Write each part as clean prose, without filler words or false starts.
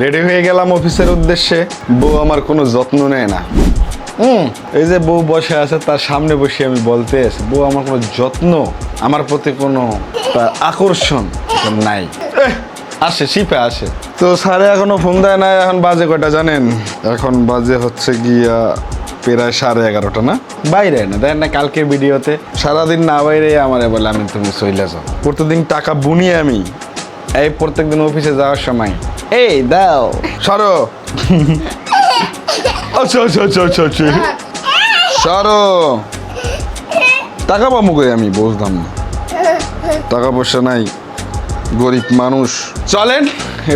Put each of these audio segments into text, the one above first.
Ready হয়ে গেলাম অফিসের উদ্দেশ্যে। বউ আমার কোনো যত্ন নেয় না। এই যে বউ বসে আছে, তার সামনে বসে আমি বলতে আছি, বউ আমার কোনো যত্ন, আমার প্রতি কোনো আকর্ষণ নাই। আসে শিপে আসে তো স্যারে এখনো ফোন দেয় না। এখন বাজে কয়টা জানেন? এখন বাজে হচ্ছে গিয়া প্রায় 11:30 না। বাইরে না দেন না, কালকের ভিডিওতে সারাদিন না বাইরে আমারে বলে আমি তুমি চইলা যাও। প্রতিদিন টাকা বুনিয়ে আমি এই প্রত্যেকদিন অফিসে যাওয়ার সময় এই দাও সরো। আচ্ছা আচ্ছা আচ্ছা আচ্ছা আচ্ছা সরো। টাকা পাবো কই আমি বুঝলাম না, টাকা পয়সা নাই, গরিব মানুষ। চলেন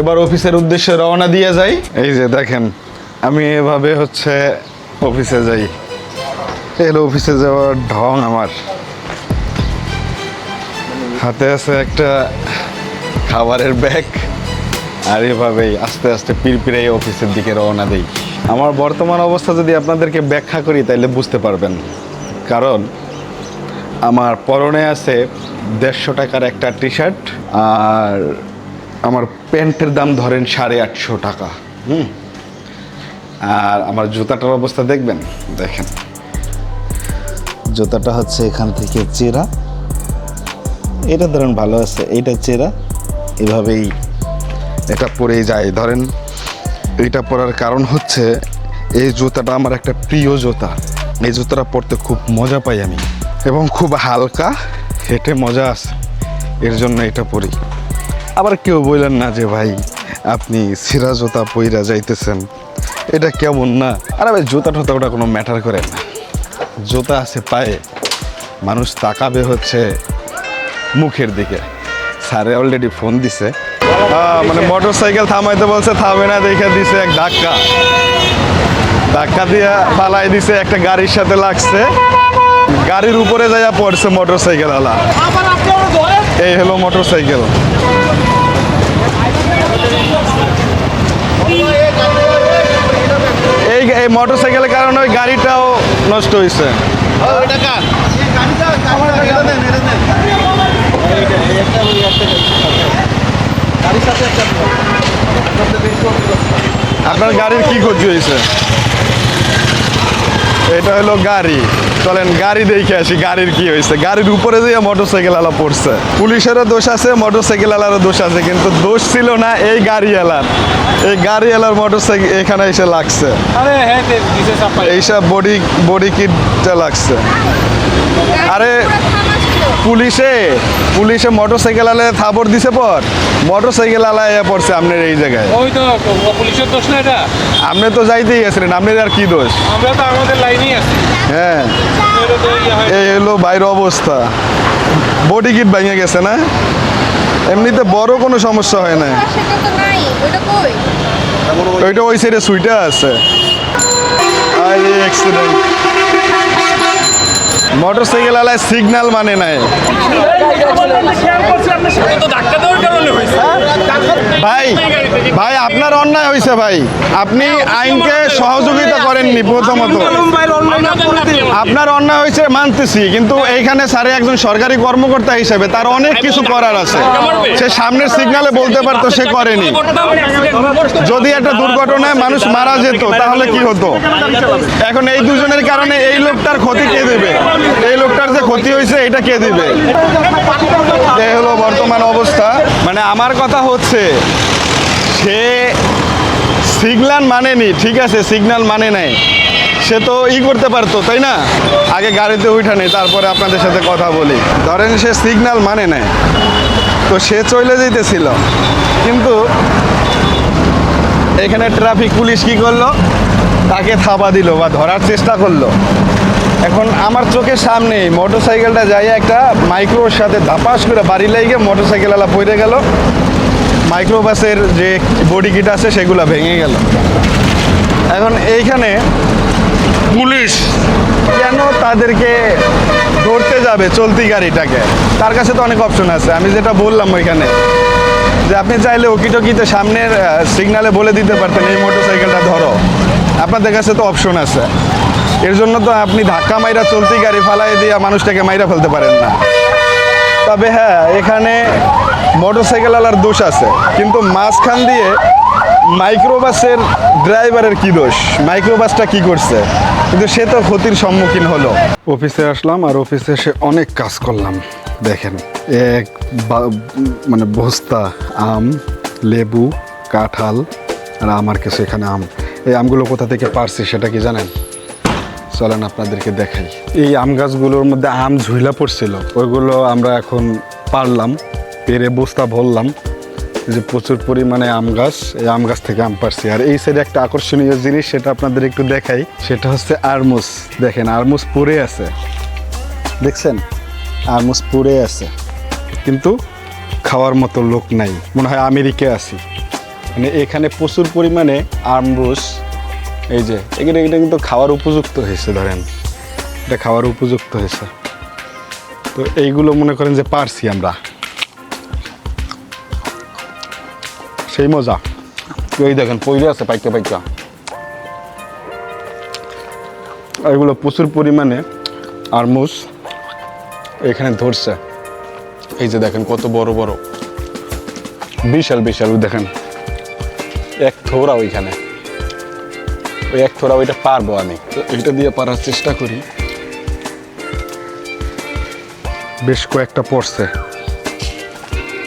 এবার অফিসের উদ্দেশ্যে রওনা দিয়ে যাই। এই যে দেখেন আমি এভাবে হচ্ছে অফিসে যাই। এলো অফিসে যাওয়ার ঢং আমার। হাতে আছে একটা খাবারের ব্যাগ, আর এভাবেই আস্তে আস্তে পিরপিরে অফিসের দিকে রওনা দেই। আমার বর্তমান অবস্থা যদি আপনাদেরকে ব্যাখ্যা করি তাহলে বুঝতে পারবেন। কারণ আমার পরনে আছে 150 টাকার একটা টি শার্ট, আর আমার প্যান্টের দাম ধরেন 850 টাকা। আর আমার জুতাটার অবস্থা দেখবেন, দেখেন জুতাটা হচ্ছে এখান থেকে চেরা, এটা ধরেন ভালো আছে, এইটা চেরা, এভাবেই এটা পরেই যায়। ধরেন এইটা পরার কারণ হচ্ছে এই জুতাটা আমার একটা প্রিয় জুতা। এই জুতাটা পরতে খুব মজা পাই আমি, এবং খুব হালকা, হেঁটে মজা আছে, এর জন্য এটা পরি। আবার কেউ বললেন না যে ভাই আপনি ছিঁড়া জুতা পইরা যাইতেছেন, এটা কেমন না। আর ভাই জুতা ঠোতা ওটা কোনো ম্যাটার করে না, জুতা আছে পায়ে, মানুষ তাকাবে হচ্ছে মুখের দিকে। স্যারে অলরেডি ফোন দিছে, মানে মোটর সাইকেল থামাইতে বলছে, থামে না দেখে দিছে এক ধাক্কা, ধাক্কা দিয়ে পালাই দিছে, একটা গাড়ির সাথে লাগছে, গাড়ির উপরে যাইয়া পড়ছে মোটর সাইকেল আলা। এই হলো মোটর সাইকেল। এই মোটর সাইকেলের কারণে ওই গাড়িটাও নষ্ট হয়েছে। আপনার গাড়ির কি ক্ষতি হয়েছে? এটা হলো গাড়ি। চলেন গাড়ি দেখে আসি গাড়ির কি হয়েছে। গাড়ির উপরে যে মোটর সাইকেল আলা পড়ছে। পুলিশেরও দোষ আছে, মোটর সাইকেল আলারও দোষ আছে, কিন্তু দোষ ছিল না এই গাড়িওয়ালার। এই গাড়িওয়ালার মোটর সাইকেল এখানে এসে লাগছে, এইসব বডি কিটটা লাগছে। আরে পুলিশে মোটর সাইকেল আলায় থাপড় দিছে, পর মোটর সাইকেল আলায় পড়ছে আপনার এই জায়গায়। ওই তো পুলিশের দোষ না এটা। আপনি তো যাইতেই গেছিলেন, আপনার আর কি দোষ? আমরা তো আমাদের লাইনেই আছি। হ্যাঁ, এই হলো বাইরের অবস্থা। বডি কিট ভেঙে গেছে না, এমনিতে বড় কোনো সমস্যা হয় না। ওইটা ওই সাইডে সুইটা আছে। অ্যাক্সিডেন্ট। মোটর সাইকেল আলায় সিগন্যাল মানে নাই। ভাই আপনার অন্যায় হয়েছে ভাই, আপনি আইনকে সহযোগিতা করেননি। প্রথমত আপনার অন্যায় হয়েছে মানতেছি, কিন্তু এইখানে স্যারে একজন সরকারি কর্মকর্তা হিসেবে তার অনেক কিছু করার আছে। সে সামনের সিগন্যালে বলতে পারতো, সে করেনি। যদি একটা দুর্ঘটনায় মানুষ মারা যেত তাহলে কি হতো? এখন এই দুজনের কারণে এই লোকটার ক্ষতি কে দেবে? এই লোকটার যে ক্ষতি হয়েছে এটা কে দিবে? এই হলো বর্তমান অবস্থা। মানে আমার কথা হচ্ছে, সে সিগন্যাল মানেনি, ঠিক আছে, সিগন্যাল মানে নাই, সে তো করতে পারতো, তাই না? আগে গাড়িতে উঠা নেই, তারপরে আপনাদের সাথে কথা বলি। ধরেন সে সিগন্যাল মানে নাই, তো সে চলে যেতেছিল, কিন্তু এখানে ট্রাফিক পুলিশ কি করলো? তাকে থাবা দিল বা ধরার চেষ্টা করলো। এখন আমার চোখের সামনে মোটর সাইকেলটা যাই একটা মাইক্রোর সাথে ধাপাস করে বাড়ি লেগে মোটর সাইকেলওয়ালা পড়ে গেল। মাইক্রোবাসের যে বডি কিট আছে সেগুলো ভেঙে গেল। এখন এইখানে পুলিশ কেন তাদেরকে ধরতে যাবে চলতি গাড়িটাকে? তার কাছে তো অনেক অপশন আছে। আমি যেটা বললাম ওইখানে, যে আপনি চাইলে ওকিটকিতে সামনের সিগনালে বলে দিতে পারতেন এই মোটর সাইকেলটা ধরো, আপনাদের কাছে তো অপশন আছে। এর জন্য তো আপনি ধাক্কা মাইরা চলতি গাড়ি ফালাই দিয়ে মানুষটাকে মাইরা ফেলতে পারেন না। তবে হ্যাঁ, এখানে মোটর সাইকেলওয়ালার দোষ আছে, কিন্তু মাঝখান দিয়ে মাইক্রোবাসের ড্রাইভারের কি দোষ? মাইক্রোবাসটা কি করছে? কিন্তু সে তো ক্ষতির সম্মুখীন হলো। অফিসে আসলাম আর অফিসে এসে অনেক কাজ করলাম। দেখেন মানে বস্তা আম, লেবু, কাঁঠাল আর আমার কাছে এখানে আম। এই আমগুলো কোথা থেকে পারছি সেটা কি জানেন? চলেন আপনাদেরকে দেখাই। এই আম গাছগুলোর মধ্যে আম ঝুইলা পড়ছিল, ওইগুলো আমরা এখন পারলাম, পেরে বস্তা ভরলাম। যে প্রচুর পরিমাণে আম গাছ, এই আম গাছ থেকে আম পারছি। আর এই সাইডে একটা আকর্ষণীয় জিনিস, সেটা আপনাদের একটু দেখাই। সেটা হচ্ছে আরমুজ। দেখেন আরমুজ পড়ে আছে, দেখছেন? আরমুজ পড়ে আছে, কিন্তু খাওয়ার মতো লোক নাই। মনে হয় আমেরিকা আছি। মানে এখানে প্রচুর পরিমাণে আরমুজ, এই যে এটা কিন্তু খাওয়ার উপযুক্ত হয়েছে। ধরেন এটা খাওয়ার উপযুক্ত হয়েছে। তো এইগুলো মনে করেন যে পারছি আমরা, সেই মজা। এই দেখেন পইরে আছে পাইকা পাইকা। এগুলো প্রচুর পরিমাণে আরমুজ এখানে ধরছে। এই যে দেখেন কত বড় বড়, বিশাল বিশাল। দেখেন এক থোড়া ওইখানে, ওই এক থোড়া ওইটা পারবো আমি। তো এইটা দিয়ে পারার চেষ্টা করি। বেশ কয়েকটা পড়ছে,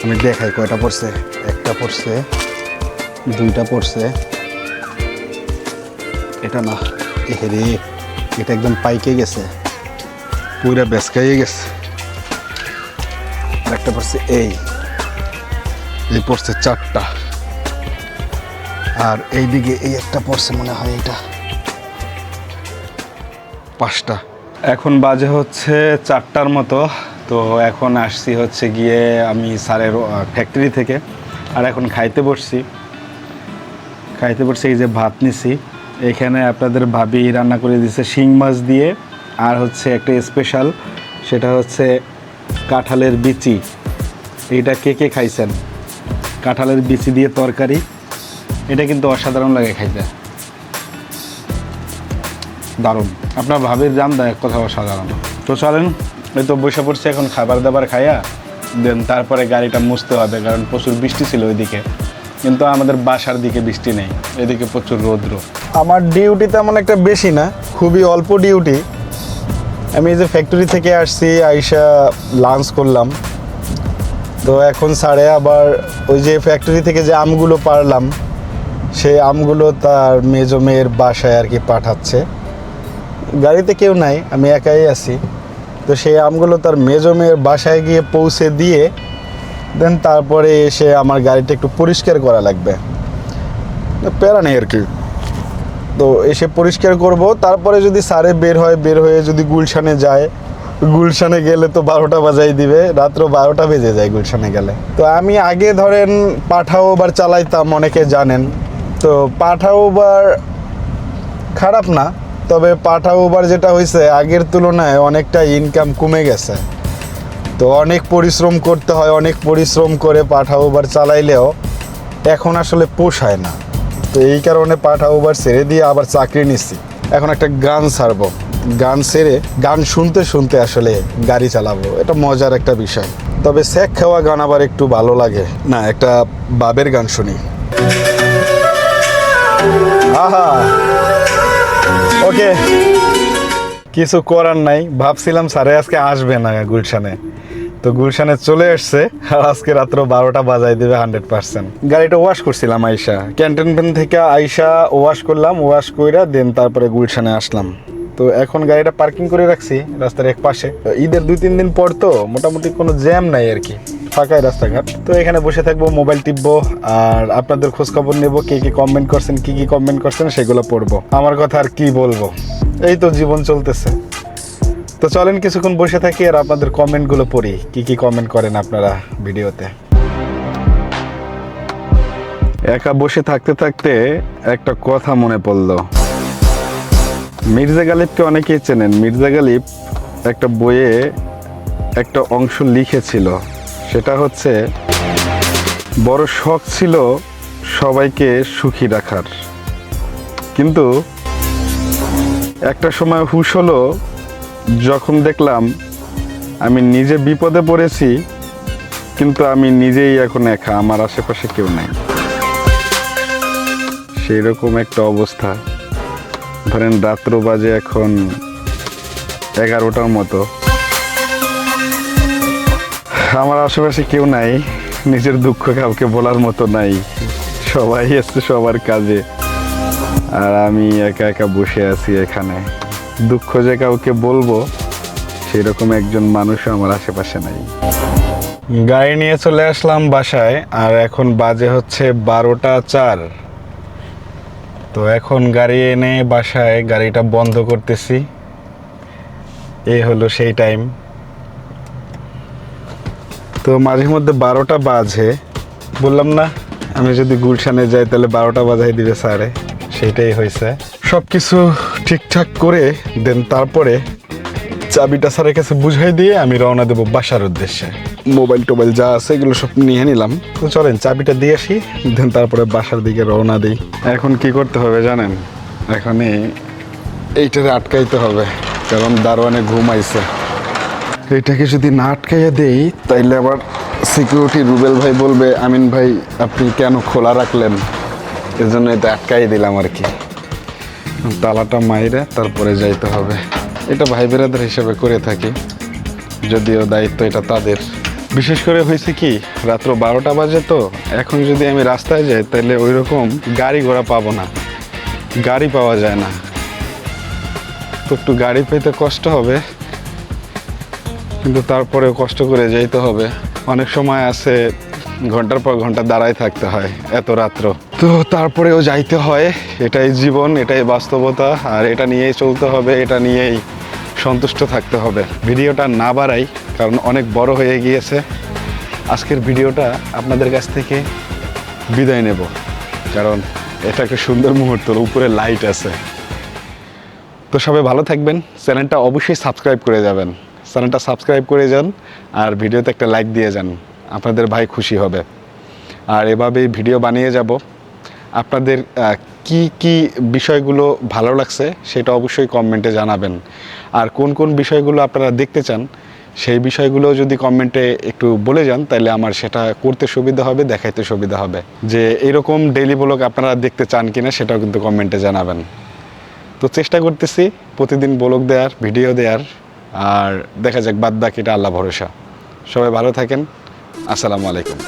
আমি দেখাই কয়টা পড়ছে। একটা পড়ছে, দুইটা পড়ছে, এটা না, রে এটা একদম পাইকে গেছে, পুরা বেসকাইয়ে গেছে। আর একটা পড়ছে এই পড়ছে চারটা। আর এইদিকে এই একটা পড়ছে মনে হয়, এটা পাঁচটা। এখন বাজে হচ্ছে 4টার মতো। তো এখন আসছি হচ্ছে গিয়ে আমি স্যারের ফ্যাক্টরি থেকে। আর এখন খাইতে বসছি। এই যে ভাত নিছি, এখানে আপনাদের ভাবি রান্না করে দিয়েছে শিং মাছ দিয়ে। আর হচ্ছে একটা স্পেশাল, সেটা হচ্ছে কাঁঠালের বিচি। এইটা কে কে খাইছেন? কাঁঠালের বিচি দিয়ে তরকারি, এটা কিন্তু অসাধারণ লাগে খাইতে, দারুণ। আপনার ভাবির জান দেয় এক কথা অসাধারণ। তো চলেন, এই তো বসে পড়ছি এখন খাবার দাবার খাইয়া, দেন তারপরে গাড়িটা মুছতে হবে, কারণ প্রচুর বৃষ্টি ছিল ওইদিকে। কিন্তু আমাদের বাসার দিকে বৃষ্টি নেই, এদিকে প্রচুর রৌদ্র। আমার ডিউটি তেমন একটা বেশি না, খুবই অল্প ডিউটি। আমি এই যে ফ্যাক্টরি থেকে আসছি, আইসা লাঞ্চ করলাম। তো এখন স্যারে আবার ওই যে ফ্যাক্টরি থেকে যে আমগুলো পারলাম, সেই আমগুলো তার মেজো মেয়ের বাসায় আর কি পাঠাচ্ছে। গাড়িতে কেউ নাই, আমি একাই আছি। তো সেই আমগুলো তার মেজো মেয়ের বাসায় গিয়ে পৌঁছে দিয়ে দেন তারপরে এসে আমার গাড়িটা একটু পরিষ্কার করা লাগবে, প্যারা নেই আর কি। তো এসে পরিষ্কার করব, তারপরে যদি স্যারে বের হয়ে যদি গুলশানে যায়, গুলশানে গেলে তো 12টা বাজাই দিবে, রাত্র 12টা বেজে যায় গুলশানে গেলে। তো আমি আগে ধরেন পাঠা ওভার চালাইতাম, অনেকে জানেন। তো পাঠা ওভার খারাপ না, তবে পাঠা ওভার যেটা হয়েছে আগের তুলনায় অনেকটা ইনকাম কমে গেছে। তো অনেক পরিশ্রম করতে হয়, অনেক পরিশ্রম করে পাঠা ওভার চালাইলেও এখন আসলে পোষায় না। তো এই কারণে পাঠা ওভার ছেড়ে দিয়ে আবার চাকরি নিচ্ছি। এখন একটা গান ছাড়বো, গান ছেড়ে গান শুনতে শুনতে আসলে গাড়ি চালাবো, এটা মজার একটা বিষয়। তবে শেখ খাওয়া গান আবার একটু ভালো লাগে না, একটা বাবের গান শুনি। আহা, ওকে, কিছু করার নাই। ভাবছিলাম স্যারে আজকে আসবে না গুলশানে, তো গুলশানে চলে আসছে। আর আজকে রাত্র 12টা বাজাই দেবে 100%। গাড়িটা ওয়াশ করছিলাম আইসা, ক্যান্টনমেন্ট থেকে আইসা ওয়াশ করলাম, ওয়াশ কইরা দেন তারপরে গুলশানে আসলাম। তো এখন গাড়িটা পার্কিং করে রাখছি রাস্তার এক পাশে। ঈদের 2-3 দিন পর তো মোটামুটি কোনো জ্যাম নাই আর কি, ফাঁকাই রাস্তাঘাট। তো এখানে বসে থাকবো, মোবাইল টিপবো, আর আপনাদের খোঁজ খবর নেবো, কে কি কমেন্ট করছেন, কি কি কমেন্ট করছেন সেগুলো পড়বো। আমার কথা আর কি বলবো, এই তো জীবন চলতেছে। তো চলেন কিছুক্ষণ বসে থাকি আর আপনাদের কমেন্টগুলো পড়ি, কি কি কমেন্ট করেন আপনারা ভিডিওতে। একা বসে থাকতে থাকতে একটা কথা মনে পড়লো। মির্জা গালিবকে অনেকেই চেনেন। মির্জা গালিব একটা বইয়ে একটা অংশ লিখেছিল, সেটা হচ্ছে বড় শখ ছিল সবাইকে সুখী রাখার, কিন্তু একটা সময় হুঁশ হলো যখন দেখলাম আমি নিজে বিপদে পড়েছি, কিন্তু আমি নিজেই এখন একা, আমার আশেপাশে কেউ নাই। সেই রকম একটা অবস্থা। ধরেন রাত্র বাজে এখন 11টার মতো। আমার আশেপাশে কেউ নাই, নিজের দুঃখ কাউকে বলার মতো নাই, সবাই আসছে সবার কাজে, আর আমি একা একা বসে আছি এখানে। দুঃখ যে কাউকে বলবো সেরকম একজন মানুষও আমার আশেপাশে নাই। গাড়ি নিয়ে চলে আসলাম বাসায়, আর এখন বাজে হচ্ছে 12টা 4। তো এখন গাড়ি এনে বাসায় গাড়িটা বন্ধ করতেছি। এই হলো সেই টাইম। তো মাঝে মধ্যে 12টা বাজে, বললাম না আমি যদি গুলশানে যাই তাহলে 12টা বাজাই দিবে স্যারে, সেইটাই হয়েছে। সব কিছু ঠিকঠাক করে দেন তারপরে চাবিটা স্যারের কাছে বুঝাই দিয়ে আমি রওনা দেবো বাসার উদ্দেশ্যে। মোবাইল টোবাইল যা আছে এগুলো সব নিয়ে নিলাম। তো চলেন চাবিটা দিয়ে আসি, দেন তারপরে বাসার দিকে রওনা দিই। এখন কি করতে হবে জানেন? এখন এইটারে আটকাইতে হবে, কারণ দারোয়ানে ঘুমাইছে। এইটাকে যদি না আটকাইয়া দেই তাইলে আবার সিকিউরিটি রুবেল ভাই বলবে, আমিন ভাই আপনি কেন খোলা রাখলেন? এজন্য এটা আটকাই দিলাম আর কি। তালাটা মাইরে তারপরে যাইতে হবে। এটা ভাই বেরাদার হিসেবে করে থাকি, যদিও দায়িত্ব এটা তাদের। বিশেষ করে হয়েছে কি, রাত্র 12টা বাজে, তো এখন যদি আমি রাস্তায় যাই তাহলে ওই রকম গাড়ি ঘোড়া পাবো না, গাড়ি পাওয়া যায় না। তো একটু গাড়ি পেতে কষ্ট হবে, কিন্তু তারপরেও কষ্ট করে যাইতে হবে। অনেক সময় আছে ঘন্টার পর ঘন্টা দাঁড়ায় থাকতে হয় এত রাত্র, তো তারপরেও যাইতে হয়। এটাই জীবন, এটাই বাস্তবতা, আর এটা নিয়েই চলতে হবে, এটা নিয়েই সন্তুষ্ট থাকতে হবে। ভিডিওটা না বাড়াই, কারণ অনেক বড় হয়ে গিয়েছে। আজকের ভিডিওটা আপনাদের কাছ থেকে বিদায় নেব, কারণ এটা একটা সুন্দর মুহূর্ত, উপরে লাইট আছে। তো সবাই ভালো থাকবেন, চ্যানেলটা অবশ্যই সাবস্ক্রাইব করে যাবেন, চ্যানেলটা সাবস্ক্রাইব করে যান, আর ভিডিওতে একটা লাইক দিয়ে যান, আপনাদের ভাই খুশি হবে। আর এভাবেই ভিডিও বানিয়ে যাব। আপনাদের কি কি বিষয়গুলো ভালো লাগছে সেটা অবশ্যই কমেন্টে জানাবেন, আর কোন কোন বিষয়গুলো আপনারা দেখতে চান সেই বিষয়গুলো যদি কমেন্টে একটু বলে যান তাহলে আমার সেটা করতে সুবিধা হবে, দেখাইতে সুবিধা হবে। যে এরকম ডেইলি ব্লগ আপনারা দেখতে চান কিনা সেটাও কিন্তু কমেন্টে জানাবেন। তো চেষ্টা করতেছি প্রতিদিন ব্লগ দেওয়ার, ভিডিও দেওয়ার, আর দেখা যাক বাদ বাকিটা আল্লাহ ভরসা। সবাই ভালো থাকেন, আসসালামু আলাইকুম।